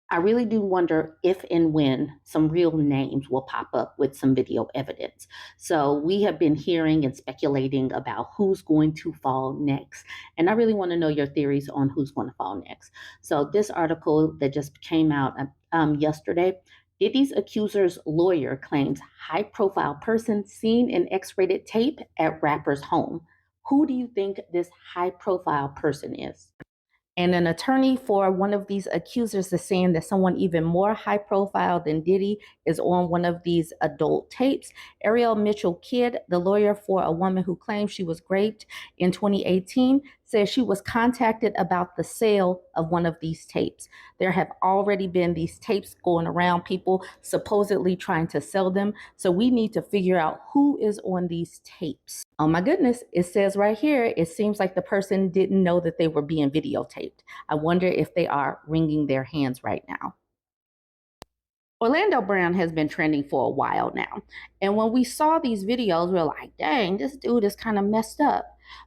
I really do wonder if and when some real names will pop up with some video evidence. So we have been hearing and speculating about who's going to fall next. And I really want to know your theories on who's going to fall next. So this article that just came out yesterday, Diddy's accuser's lawyer claims high profile person seen in X-rated tape at rapper's home. Who do you think this high profile person is? And an attorney for one of these accusers is saying that someone even more high profile than Diddy is on one of these adult tapes. Ariel Mitchell Kidd, the lawyer for a woman who claims she was raped in 2018, says she was contacted about the sale of one of these tapes. There have already been these tapes going around, people supposedly trying to sell them. So we need to figure out who is on these tapes. Oh my goodness, it says right here, it seems like the person didn't know that they were being videotaped. I wonder if they are wringing their hands right now. Orlando Brown has been trending for a while now. And when we saw these videos, we are like, dang, this dude is kind of messed up.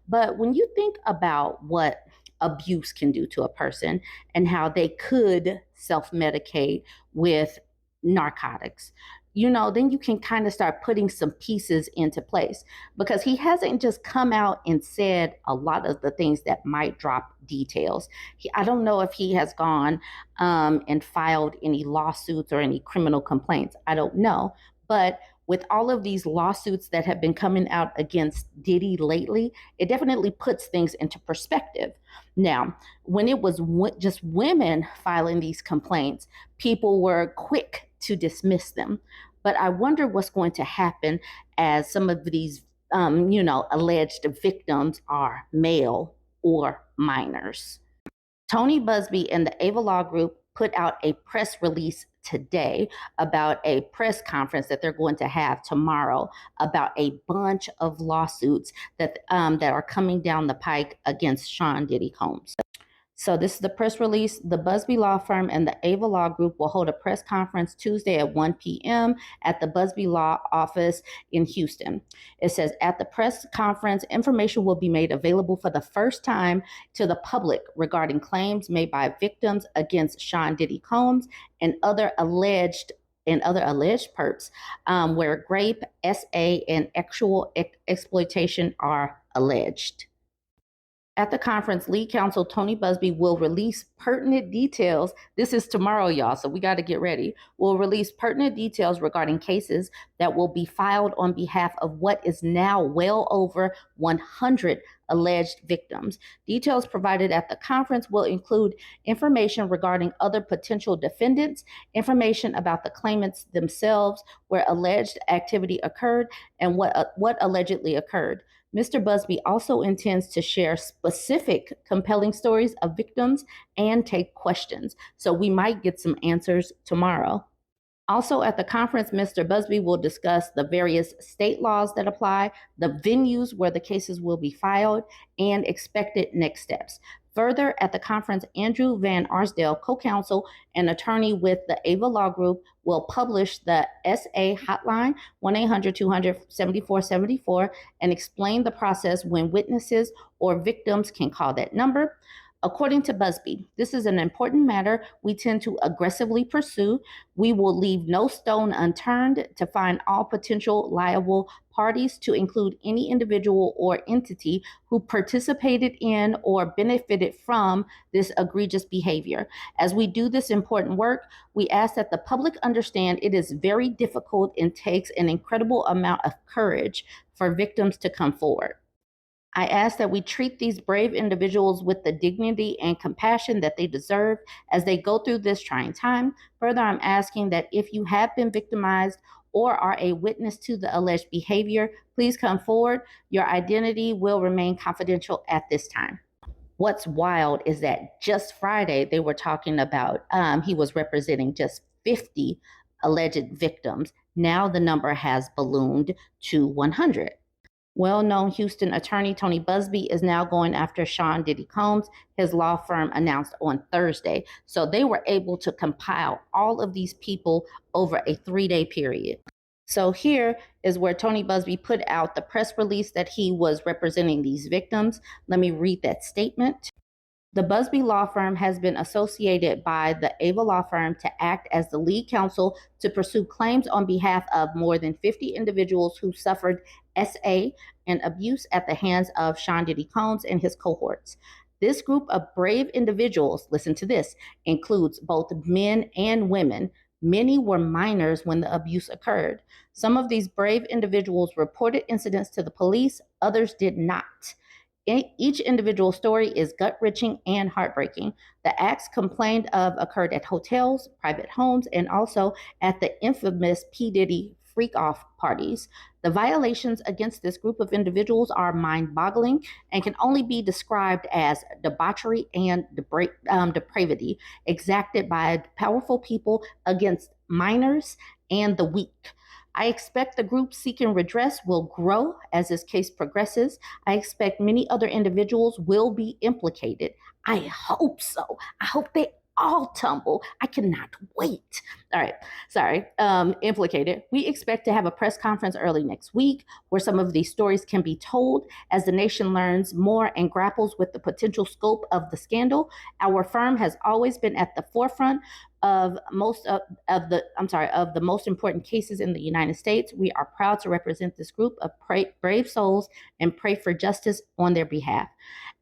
But when you think about what abuse can do to a person and how they could self-medicate with narcotics, then you can kind of start putting some pieces into place, because he hasn't just come out and said a lot of the things that might drop details. I don't know if he has gone and filed any lawsuits or any criminal complaints. I don't know. But with all of these lawsuits that have been coming out against Diddy lately, it definitely puts things into perspective. Now, when it was just women filing these complaints, people were quick to dismiss them. But I wonder what's going to happen as some of these, alleged victims are male or minors. Tony Buzbee and the Ava Law Group put out a press release today about a press conference that they're going to have tomorrow about a bunch of lawsuits that are coming down the pike against Sean Diddy Combs. So this is the press release. The Buzzbee Law Firm and the Ava Law Group will hold a press conference Tuesday at 1 p.m. at the Buzzbee Law office in Houston. It says at the press conference, information will be made available for the first time to the public regarding claims made by victims against Sean Diddy Combs and other alleged perps, where rape, SA, and actual exploitation are alleged. At the conference, lead counsel Tony Buzbee will release pertinent details. This is tomorrow, y'all, so we got to get ready. Will release pertinent details regarding cases that will be filed on behalf of what is now well over 100 alleged victims. Details provided at the conference will include information regarding other potential defendants, information about the claimants themselves, where alleged activity occurred, and what allegedly occurred. Mr. Buzbee also intends to share specific compelling stories of victims and take questions. So we might get some answers tomorrow. Also at the conference, Mr. Buzbee will discuss the various state laws that apply, the venues where the cases will be filed, and expected next steps. Further, at the conference, Andrew Van Arsdale, co-counsel and attorney with the Ava Law Group, will publish the SA hotline, 1-800-200-7474, and explain the process when witnesses or victims can call that number. According to Buzzbee, this is an important matter we tend to aggressively pursue. We will leave no stone unturned to find all potential liable parties, to include any individual or entity who participated in or benefited from this egregious behavior. As we do this important work, we ask that the public understand it is very difficult and takes an incredible amount of courage for victims to come forward. I ask that we treat these brave individuals with the dignity and compassion that they deserve as they go through this trying time. Further, I'm asking that if you have been victimized or are a witness to the alleged behavior, please come forward. Your identity will remain confidential at this time. What's wild is that just Friday, they were talking about he was representing just 50 alleged victims. Now the number has ballooned to 100. Well-known Houston attorney Tony Buzbee is now going after Sean Diddy Combs, his law firm announced on Thursday. So they were able to compile all of these people over a 3-day period. So here is where Tony Buzbee put out the press release that he was representing these victims. Let me read that statement. The Buzzbee law firm has been associated by the Ava law firm to act as the lead counsel to pursue claims on behalf of more than 50 individuals who suffered SA and abuse at the hands of Sean Diddy Combs and his cohorts. This group of brave individuals, listen to this, includes both men and women. Many were minors when the abuse occurred. Some of these brave individuals reported incidents to the police, others did not. Each individual story is gut-wrenching and heartbreaking. The acts complained of occurred at hotels, private homes, and also at the infamous P. Diddy freak-off parties. The violations against this group of individuals are mind-boggling and can only be described as debauchery and depravity exacted by powerful people against minors and the weak. I expect the group seeking redress will grow as this case progresses. I expect many other individuals will be implicated. I hope so. I hope they all tumble. I cannot wait. All right, sorry, implicated. We expect to have a press conference early next week where some of these stories can be told as the nation learns more and grapples with the potential scope of the scandal. Our firm has always been at the forefront of the most important cases in the United States. We are proud to represent this group of brave souls and pray for justice on their behalf.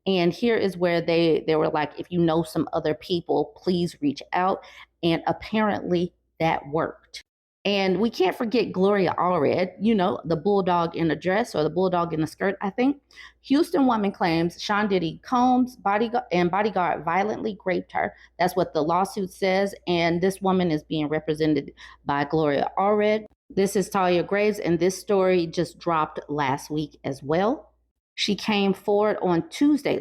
And here is where they were like, if you know some other people, please reach out. And apparently that worked. And we can't forget Gloria Allred, you know, the bulldog in a dress or the bulldog in a skirt, I think. Houston woman claims Sean Diddy Combs bodyguard violently raped her. That's what the lawsuit says. And this woman is being represented by Gloria Allred. This is Talia Graves, and this story just dropped last week as well. She came forward on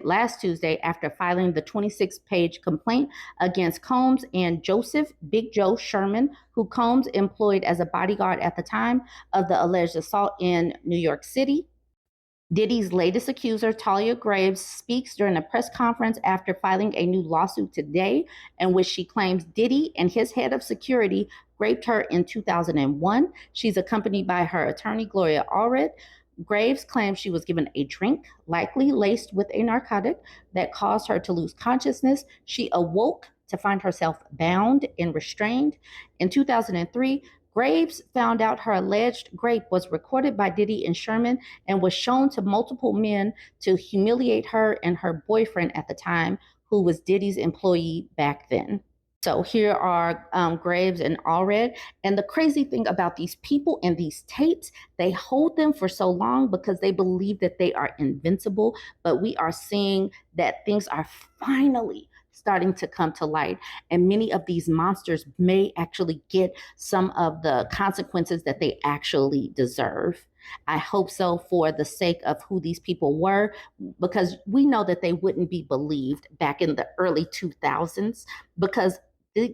last Tuesday, after filing the 26-page complaint against Combs and Joseph Big Joe Sherman, who Combs employed as a bodyguard at the time of the alleged assault in New York City. Diddy's latest accuser, Talia Graves, speaks during a press conference after filing a new lawsuit today in which she claims Diddy and his head of security raped her in 2001. She's accompanied by her attorney, Gloria Allred. Graves claims she was given a drink, likely laced with a narcotic, that caused her to lose consciousness. She awoke to find herself bound and restrained. In 2003, Graves found out her alleged rape was recorded by Diddy and Sherman and was shown to multiple men to humiliate her and her boyfriend at the time, who was Diddy's employee back then. So here are Graves and Allred. And the crazy thing about these people and these tapes, they hold them for so long because they believe that they are invincible. But we are seeing that things are finally starting to come to light. And many of these monsters may actually get some of the consequences that they actually deserve. I hope so, for the sake of who these people were, because we know that they wouldn't be believed back in the early 2000s because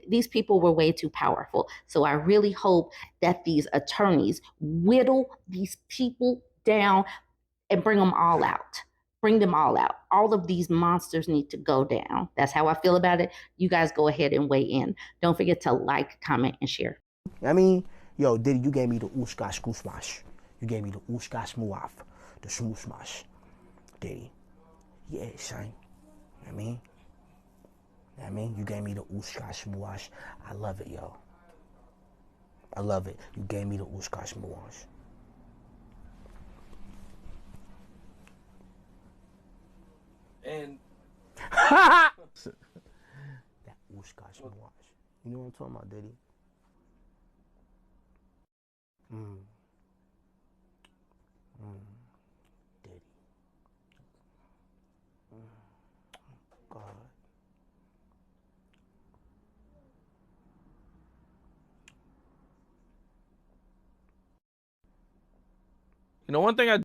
these people were way too powerful. So I really hope that these attorneys whittle these people down and bring them all out. Bring them all out. All of these monsters need to go down. That's how I feel about it. You guys go ahead and weigh in. Don't forget to like, comment, and share. I mean, yo, Diddy, you gave me the Uska Smash. You gave me the Uska Smuaf, the Smooth Smash. Diddy. Yeah, son. I mean, you gave me the Uska Smuash. I love it, yo. I love it. You gave me the Uska Smuash. And that Uska Smuash. You know what I'm talking about, Diddy? Diddy. God. you know, one thing I